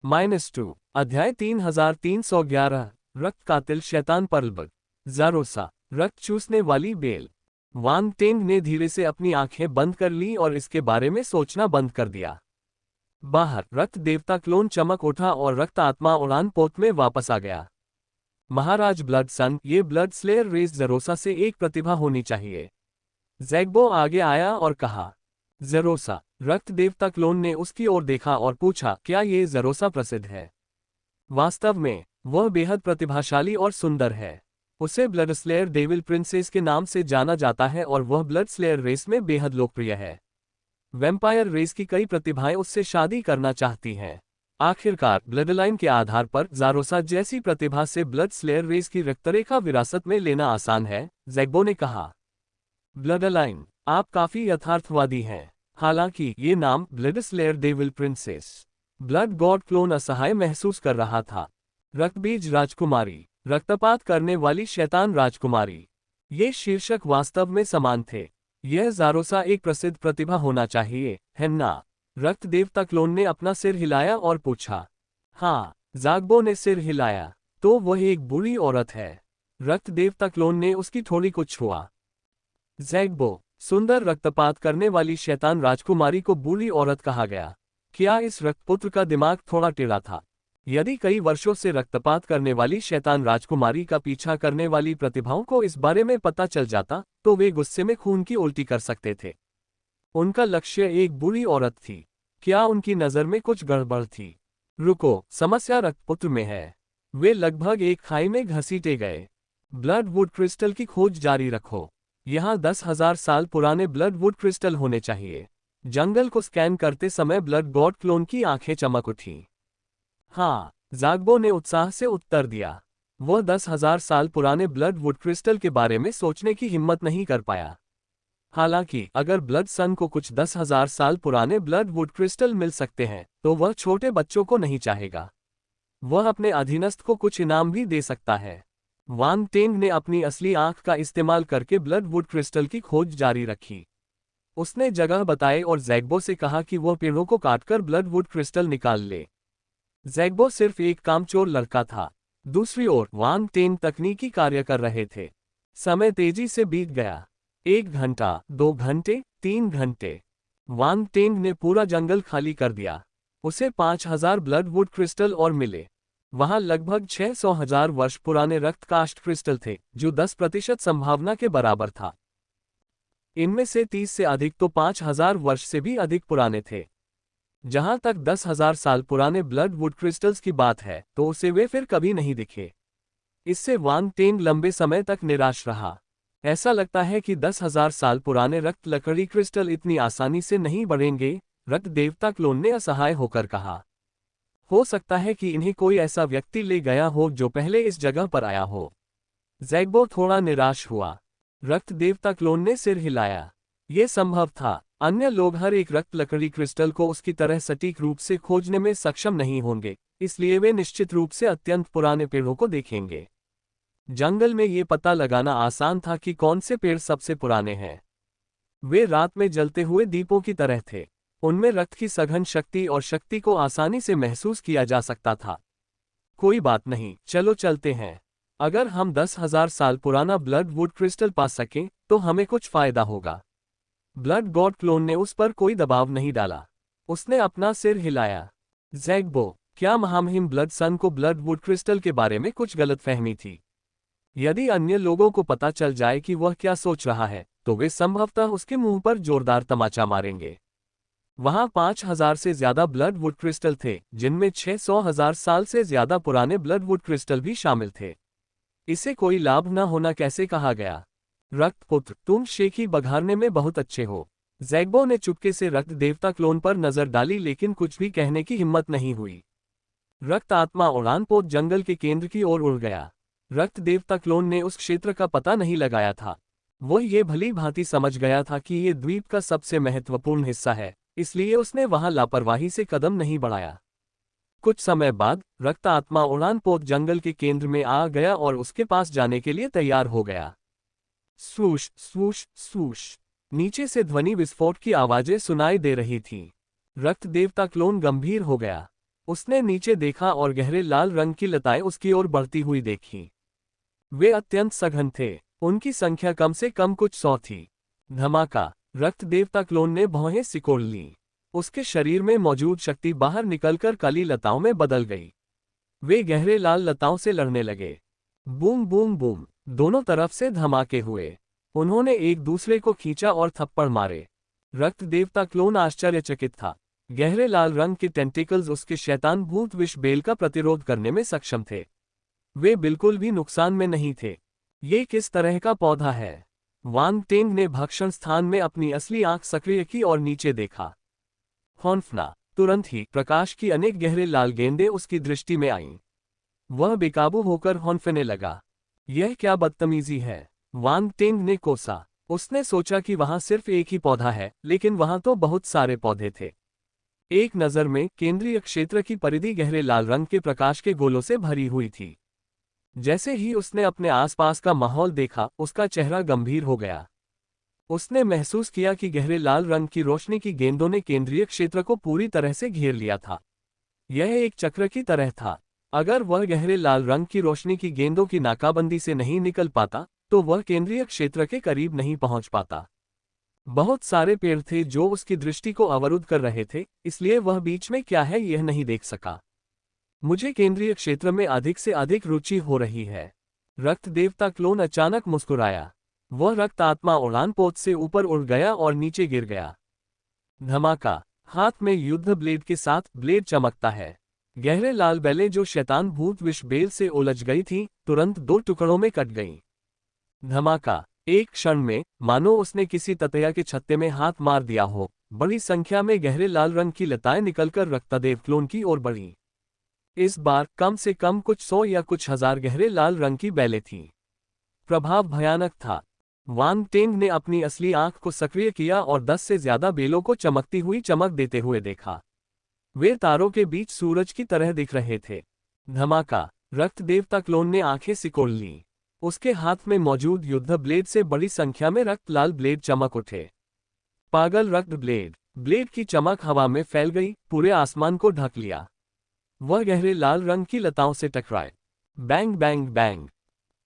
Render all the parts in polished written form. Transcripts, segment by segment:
-2 अध्याय 3311 रक्त कातिल शैतान पर्लबग। ज़ारोसा रक्त चूसने वाली बेल। वांग टेंग ने धीरे से अपनी आंखें बंद कर ली और इसके बारे में सोचना बंद कर दिया। बाहर रक्त देवता क्लोन चमक उठा और रक्त आत्मा उड़ान पोत में वापस आ गया। महाराज ब्लड सन, ये ब्लड स्लेयर रेस ज़रोसा से एक प्रतिभा होनी चाहिए। ज़ैग्बो आगे आया और कहा। ज़रोसा रक्त देवता क्लोन ने उसकी ओर देखा और पूछा, क्या ये ज़रोसा प्रसिद्ध है? वास्तव में वह बेहद प्रतिभाशाली और सुंदर है। उसे ब्लड स्लेयर डेविल प्रिंसेस के नाम से जाना जाता है और वह ब्लड स्लेयर रेस में बेहद लोकप्रिय है। वैम्पायर रेस की कई प्रतिभाएं उससे शादी करना चाहती हैं। आखिरकार ब्लडलाइन के आधार पर ज़ारोसा जैसी प्रतिभा से ब्लड स्लेयर रेस की रक्तरेखा विरासत में लेना आसान है, ज़ैग्बो ने कहा। ब्लडलाइन, आप काफी यथार्थवादी हैं। हालांकि ये नाम blood slayer devil princess, blood God clone असहाय महसूस कर रहा था। रक्तबीज राजकुमारी, रक्तपात करने वाली शैतान राजकुमारी, ये शीर्षक वास्तव में समान थे। यह ज़ारोसा एक प्रसिद्ध प्रतिभा होना चाहिए, है ना? रक्त देवता क्लोन ने अपना सिर हिलाया और पूछा। हाँ, ज़ैग्बो ने सिर हिलाया। तो वह एक बुरी औरत है। रक्त देवता क्लोन ने उसकी थोड़ी को छुआ। ज़ैग्बो, सुंदर रक्तपात करने वाली शैतान राजकुमारी को बुरी औरत कहा गया। क्या इस रक्तपुत्र का दिमाग थोड़ा टेढ़ा था? यदि कई वर्षों से रक्तपात करने वाली शैतान राजकुमारी का पीछा करने वाली प्रतिभाओं को इस बारे में पता चल जाता, तो वे गुस्से में खून की उल्टी कर सकते थे। उनका लक्ष्य एक बुरी औरत थी। क्या उनकी नज़र में कुछ गड़बड़ थी? रुको, समस्या रक्तपुत्र में है। वे लगभग एक खाई में घसीटे गए। ब्लड वुड क्रिस्टल की खोज जारी रखो। यहाँ 10,000 साल पुराने ब्लड वुड क्रिस्टल होने चाहिए। जंगल को स्कैन करते समय ब्लड गॉड क्लोन की आंखें चमक उठीं। हाँ, ज़ैग्बो ने उत्साह से उत्तर दिया। वह 10,000 साल पुराने ब्लड वुड क्रिस्टल के बारे में सोचने की हिम्मत नहीं कर पाया। हालांकि अगर ब्लड सन को कुछ 10,000 साल पुराने ब्लड वुड क्रिस्टल मिल सकते हैं, तो वह छोटे बच्चों को नहीं चाहेगा। वह अपने अधीनस्थ को कुछ इनाम भी दे सकता है। वांग टेंग ने अपनी असली आंख का इस्तेमाल करके ब्लड वुड क्रिस्टल की खोज जारी रखी। उसने जगह बताए और ज़ैग्बो से कहा कि वह पेड़ों को काटकर ब्लड वुड क्रिस्टल निकाल ले। ज़ैग्बो सिर्फ एक कामचोर लड़का था। दूसरी ओर वांग टेंग तकनीकी कार्य कर रहे थे। समय तेजी से बीत गया। 1 घंटा, 2 घंटे, 3 घंटे। वांग टेंग ने पूरा जंगल खाली कर दिया। उसे 5,000 ब्लड वुड क्रिस्टल और मिले। वहां लगभग 600,000 वर्ष पुराने रक्त कास्ट क्रिस्टल थे, जो 10% संभावना के बराबर था। इनमें से 30 से अधिक तो 5,000 वर्ष से भी अधिक पुराने थे। जहां तक 10,000 साल पुराने ब्लड वुड क्रिस्टल्स की बात है, तो उसे वे फिर कभी नहीं दिखे। इससे वांग टेंग लंबे समय तक निराश रहा। ऐसा लगता है कि 10,000 साल पुराने रक्त लकड़ी क्रिस्टल इतनी आसानी से नहीं बढ़ेंगे, रक्त देवता क्लोन ने असहाय होकर कहा। हो सकता है कि इन्हें कोई ऐसा व्यक्ति ले गया हो जो पहले इस जगह पर आया हो। ज़ैग्बो थोड़ा निराश हुआ। रक्त देवता क्लोन ने सिर हिलाया। ये संभव था। अन्य लोग हर एक रक्त लकड़ी क्रिस्टल को उसकी तरह सटीक रूप से खोजने में सक्षम नहीं होंगे, इसलिए वे निश्चित रूप से अत्यंत पुराने पेड़ों को देखेंगे। जंगल में ये पता लगाना आसान था कि कौन से पेड़ सबसे पुराने हैं। वे रात में जलते हुए दीपों की तरह थे। उनमें रक्त की सघन शक्ति और शक्ति को आसानी से महसूस किया जा सकता था। कोई बात नहीं, चलो चलते हैं। अगर हम 10,000 साल पुराना ब्लड वुड क्रिस्टल पा सकें, तो हमें कुछ फायदा होगा। ब्लड गॉड क्लोन ने उस पर कोई दबाव नहीं डाला। उसने अपना सिर हिलाया। ज़ैग्बो, क्या महामहिम ब्लड सन को ब्लड वुड क्रिस्टल के बारे में कुछ गलतफहमी थी? यदि अन्य लोगों को पता चल जाए कि वह क्या सोच रहा है, तो वे संभवतः उसके मुंह पर जोरदार तमाचा मारेंगे। वहां 5,000 से ज्यादा ब्लड वुड क्रिस्टल थे, जिनमें 600,000 साल से ज्यादा पुराने ब्लड वुड क्रिस्टल भी शामिल थे। इसे कोई लाभ न होना कैसे कहा गया? रक्तपुत्र, तुम शेखी बघारने में बहुत अच्छे हो। ज़ैग्बो ने चुपके से रक्त देवता क्लोन पर नजर डाली, लेकिन कुछ भी कहने की हिम्मत नहीं हुई। रक्त आत्मा उड़ान पोत जंगल के केंद्र की ओर उड़ गया। रक्त देवता क्लोन ने उस क्षेत्र का पता नहीं लगाया था। वह ये भली भांति समझ गया था कि ये द्वीप का सबसे महत्वपूर्ण हिस्सा है, इसलिए उसने वहां लापरवाही से कदम नहीं बढ़ाया। कुछ समय बाद रक्त आत्मा उड़ान पोत जंगल के केंद्र में आ गया और उसके पास जाने के लिए तैयार हो गया। स्वूश स्वूश स्वूश, नीचे से ध्वनि विस्फोट की आवाजें सुनाई दे रही थीं। रक्त देवता क्लोन गंभीर हो गया। उसने नीचे देखा और गहरे लाल रंग की लताएं उसकी ओर बढ़ती हुई देखी। वे अत्यंत सघन थे, उनकी संख्या कम से कम कुछ 100 थी। धमाका! रक्त देवता क्लोन ने भौहें सिकोड़ लीं। उसके शरीर में मौजूद शक्ति बाहर निकलकर काली लताओं में बदल गई। वे गहरे लाल लताओं से लड़ने लगे। बूम बूम बूम, दोनों तरफ से धमाके हुए। उन्होंने एक दूसरे को खींचा और थप्पड़ मारे। रक्त देवता क्लोन आश्चर्यचकित था। गहरे लाल रंग के टेंटिकल्स उसके शैतान भूत विष बेल का प्रतिरोध करने में सक्षम थे। वे बिल्कुल भी नुकसान में नहीं थे। ये किस तरह का पौधा है? वांग टेंग ने भक्षण स्थान में अपनी असली आंख सक्रिय की और नीचे देखा। हौंफना! तुरंत ही प्रकाश की अनेक गहरे लाल गेंदें उसकी दृष्टि में आईं। वह बेकाबू होकर हौंफने लगा। यह क्या बदतमीजी है? वांग टेंग ने कोसा। उसने सोचा कि वहां सिर्फ एक ही पौधा है, लेकिन वहां तो बहुत सारे पौधे थे। एक नज़र में केंद्रीय क्षेत्र की परिधि गहरे लाल रंग के प्रकाश के गोलों से भरी हुई थी। जैसे ही उसने अपने आसपास का माहौल देखा, उसका चेहरा गंभीर हो गया। उसने महसूस किया कि गहरे लाल रंग की रोशनी की गेंदों ने केंद्रीय क्षेत्र को पूरी तरह से घेर लिया था। यह एक चक्र की तरह था। अगर वह गहरे लाल रंग की रोशनी की गेंदों की नाकाबंदी से नहीं निकल पाता, तो वह केंद्रीय क्षेत्र के करीब नहीं पहुंच पाता। बहुत सारे पेड़ थे जो उसकी दृष्टि को अवरुद्ध कर रहे थे, इसलिए वह बीच में क्या है यह नहीं देख सका। मुझे केंद्रीय क्षेत्र में अधिक से अधिक रुचि हो रही है। रक्त देवता क्लोन अचानक मुस्कुराया। वह रक्त आत्मा उड़ान पोत से ऊपर उड़ गया और नीचे गिर गया। धमाका! हाथ में युद्ध ब्लेड के साथ ब्लेड चमकता है। गहरे लाल बेलें जो शैतान भूत विष बेल से उलझ गई थीं, तुरंत 2 टुकड़ों में कट गईं। धमाका! एक क्षण में, मानो उसने किसी ततैया के छत्ते में हाथ मार दिया हो, बड़ी संख्या में गहरे लाल रंग की लताएं निकलकर रक्तदेव क्लोन की ओर बढ़ीं। इस बार कम से कम कुछ 100 या कुछ हजार गहरे लाल रंग की बेलें थीं। प्रभाव भयानक था। वांग टेंग ने अपनी असली आंख को सक्रिय किया और 10 से ज्यादा बेलों को चमकती हुई चमक देते हुए देखा। वे तारों के बीच सूरज की तरह दिख रहे थे। धमाका! रक्त देवता क्लोन ने आंखें सिकोड़ लीं। उसके हाथ में मौजूद युद्ध ब्लेड से बड़ी संख्या में रक्त लाल ब्लेड चमक उठे। पागल रक्त ब्लेड! ब्लेड की चमक हवा में फैल गई, पूरे आसमान को ढक लिया। वह गहरे लाल रंग की लताओं से टकराए। Bang bang bang!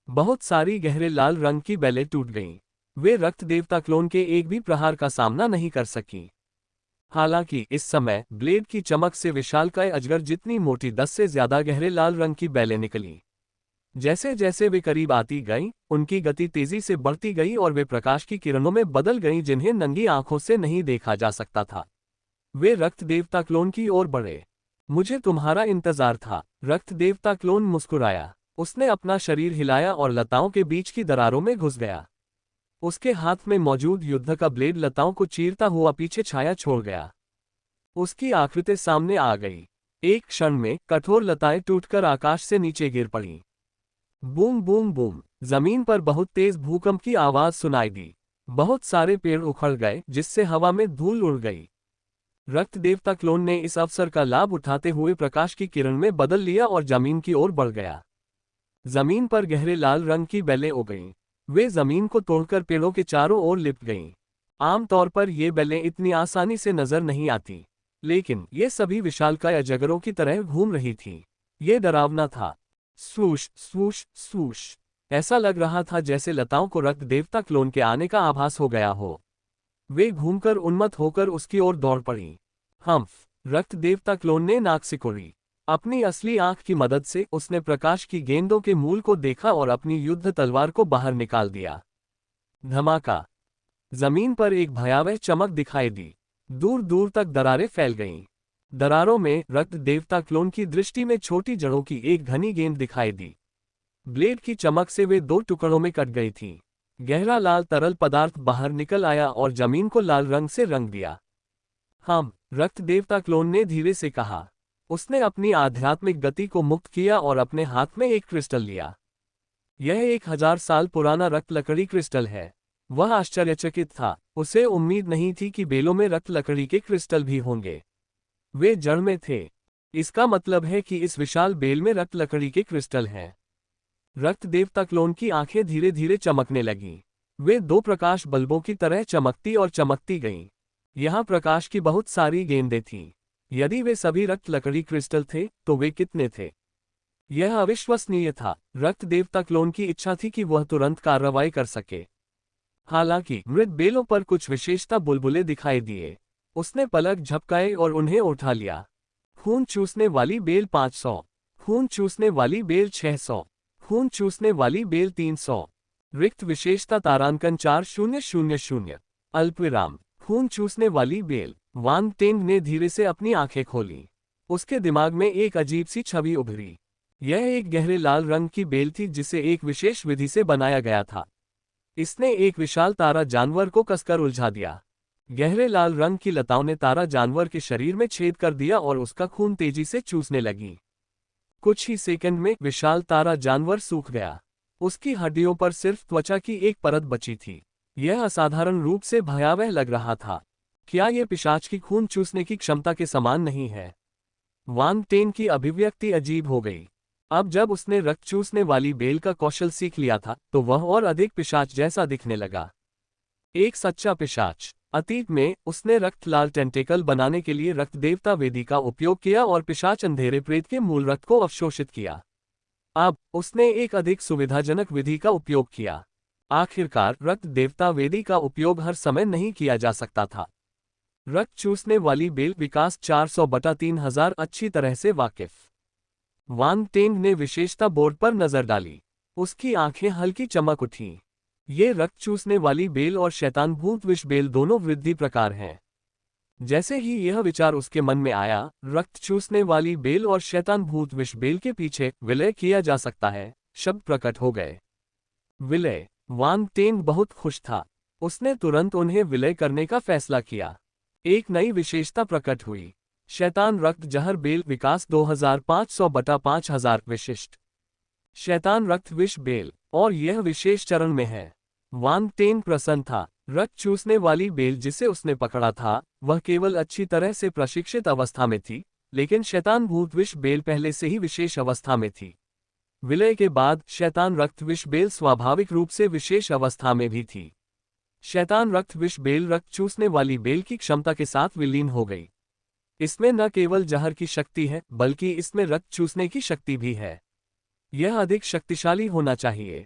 बहुत सारी गहरे लाल रंग की बेलें टूट गईं। वे रक्त देवता क्लोन के एक भी प्रहार का सामना नहीं कर सकीं। हालांकि इस समय ब्लेड की चमक से विशालकाय अजगर जितनी मोटी 10 से ज्यादा गहरे लाल रंग की बेलें निकलीं। जैसे जैसे वे करीब आती गईं, उनकी गति तेजी से बढ़ती गई और वे प्रकाश की किरणों में बदल गईं जिन्हें नंगी आंखों से नहीं देखा जा सकता था। वे रक्त देवता क्लोन की ओर बढ़े। मुझे तुम्हारा इंतजार था। रक्त देवता क्लोन मुस्कुराया। उसने अपना शरीर हिलाया और लताओं के बीच की दरारों में घुस गया। उसके हाथ में मौजूद युद्ध का ब्लेड लताओं को चीरता हुआ पीछे छाया छोड़ गया। उसकी आकृति सामने आ गई। एक क्षण में कठोर लताएं टूटकर आकाश से नीचे गिर पड़ीं। Boom boom boom! जमीन पर बहुत तेज भूकंप की आवाज सुनाई दी। बहुत सारे पेड़ उखड़ गए, जिससे हवा में धूल उड़ गई। रक्त देवता क्लोन ने इस अवसर का लाभ उठाते हुए प्रकाश की किरण में बदल लिया और जमीन की ओर बढ़ गया। जमीन पर गहरे लाल रंग की बेलें उग गईं। वे जमीन को तोड़कर पेड़ों के चारों ओर लिपट गईं। आमतौर पर ये बेलें इतनी आसानी से नजर नहीं आती, लेकिन ये सभी विशालकाय अजगरों की तरह घूम रही थीं। ये डरावना था। स्वूश स्वूश स्वूश! ऐसा लग रहा था जैसे लताओं को रक्त देवता क्लोन के आने का आभास हो गया हो। वे घूमकर उन्मत्त होकर उसकी ओर दौड़ पड़ी। हम्फ! रक्त देवता क्लोन ने नाक सिकोड़ी। अपनी असली आंख की मदद से उसने प्रकाश की गेंदों के मूल को देखा और अपनी युद्ध तलवार को बाहर निकाल दिया। धमाका! जमीन पर एक भयावह चमक दिखाई दी। दूर दूर तक दरारें फैल गईं। दरारों में रक्त देवता क्लोन की दृष्टि में छोटी जड़ों की एक घनी गेंद दिखाई दी। ब्लेड की चमक से वे 2 टुकड़ों में कट गई थीं। गहरा लाल तरल पदार्थ बाहर निकल आया और जमीन को लाल रंग से रंग दिया। रक्त देवता क्लोन ने धीरे से कहा। उसने अपनी आध्यात्मिक गति को मुक्त किया और अपने हाथ में एक क्रिस्टल लिया। यह 1000 साल पुराना रक्त लकड़ी क्रिस्टल है। वह आश्चर्यचकित था। उसे उम्मीद नहीं थी कि बेलों में रक्त लकड़ी के क्रिस्टल भी होंगे। वे जड़ में थे। इसका मतलब है कि इस विशाल बेल में रक्त लकड़ी के क्रिस्टल हैं। रक्त देवता क्लोन की आंखें धीरे धीरे चमकने लगीं। वे 2 प्रकाश बल्बों की तरह चमकती और चमकती गईं। यहाँ प्रकाश की बहुत सारी गेंदें थीं। यदि वे सभी रक्त लकड़ी क्रिस्टल थे तो वे कितने थे? यह अविश्वसनीय था। रक्त देवता क्लोन की इच्छा थी कि वह तुरंत कार्रवाई कर सके। हालांकि मृत बेलों पर कुछ विशेषता बुलबुले दिखाई दिए। उसने पलक झपकाए और उन्हें उठा लिया। खून चूसने वाली बेल 500, खून चूसने वाली बेल 600, खून चूसने वाली बेल 300। रिक्त विशेषता तारांकन 4000। अल्पविराम। खून चूसने वाली बेल। वांग टेंग ने धीरे से अपनी आंखें खोली। उसके दिमाग में एक अजीब सी छवि उभरी। यह एक गहरे लाल रंग की बेल थी जिसे एक विशेष विधि से बनाया गया था। इसने एक विशाल तारा जानवर को कसकर उलझा दिया। गहरे लाल रंग की लताओं ने तारा जानवर के शरीर में छेद कर दिया और उसका खून तेजी से चूसने लगी। कुछ ही सेकंड में विशाल तारा जानवर सूख गया। उसकी हड्डियों पर सिर्फ त्वचा की एक परत बची थी। यह असाधारण रूप से भयावह लग रहा था। क्या यह पिशाच की खून चूसने की क्षमता के समान नहीं है? वांग टेन की अभिव्यक्ति अजीब हो गई। अब जब उसने रक्त चूसने वाली बेल का कौशल सीख लिया था तो वह और अधिक पिशाच जैसा दिखने लगा। एक सच्चा पिशाच। अतीत में उसने रक्त लाल टेंटेकल बनाने के लिए रक्त देवता वेदी का उपयोग किया और पिशाच अंधेरे प्रेत के मूल रक्त को अवशोषित किया। अब उसने एक अधिक सुविधाजनक विधि का उपयोग किया। आखिरकार रक्त देवता वेदी का उपयोग हर समय नहीं किया जा सकता था। रक्त चूसने वाली बेल विकास 400/3000 अच्छी तरह से वाकिफ। वांग टेंग ने विशेषता बोर्ड पर नजर डाली। उसकी आंखें हल्की चमक उठीं। ये रक्त चूसने वाली बेल और शैतान भूत विष बेल दोनों वृद्धि प्रकार हैं। जैसे ही यह विचार उसके मन में आया, रक्त चूसने वाली बेल और शैतान भूत विष बेल के पीछे विलय किया जा सकता है, शब्द प्रकट हो गए। विलय। वांग टेंग बहुत खुश था। उसने तुरंत उन्हें विलय करने का फैसला किया। एक नई विशेषता प्रकट हुई। शैतान रक्त जहर बेल विकास 2500/5000 विशिष्ट। शैतान रक्त विष बेल, और यह विशेष चरण में है। वांग टेन प्रसन्न था। रक्त चूसने वाली बेल जिसे उसने पकड़ा था, वह केवल अच्छी तरह से प्रशिक्षित अवस्था में थी, लेकिन शैतान भूत विष बेल पहले से ही विशेष अवस्था में थी। विलय के बाद शैतान रक्त विष बेल स्वाभाविक रूप से विशेष अवस्था में भी थी। शैतान रक्त विष बेल रक्त चूसने वाली बेल की क्षमता के साथ विलीन हो गई। इसमें न केवल जहर की शक्ति है, बल्कि इसमें रक्त चूसने की शक्ति भी है। यह अधिक शक्तिशाली होना चाहिए।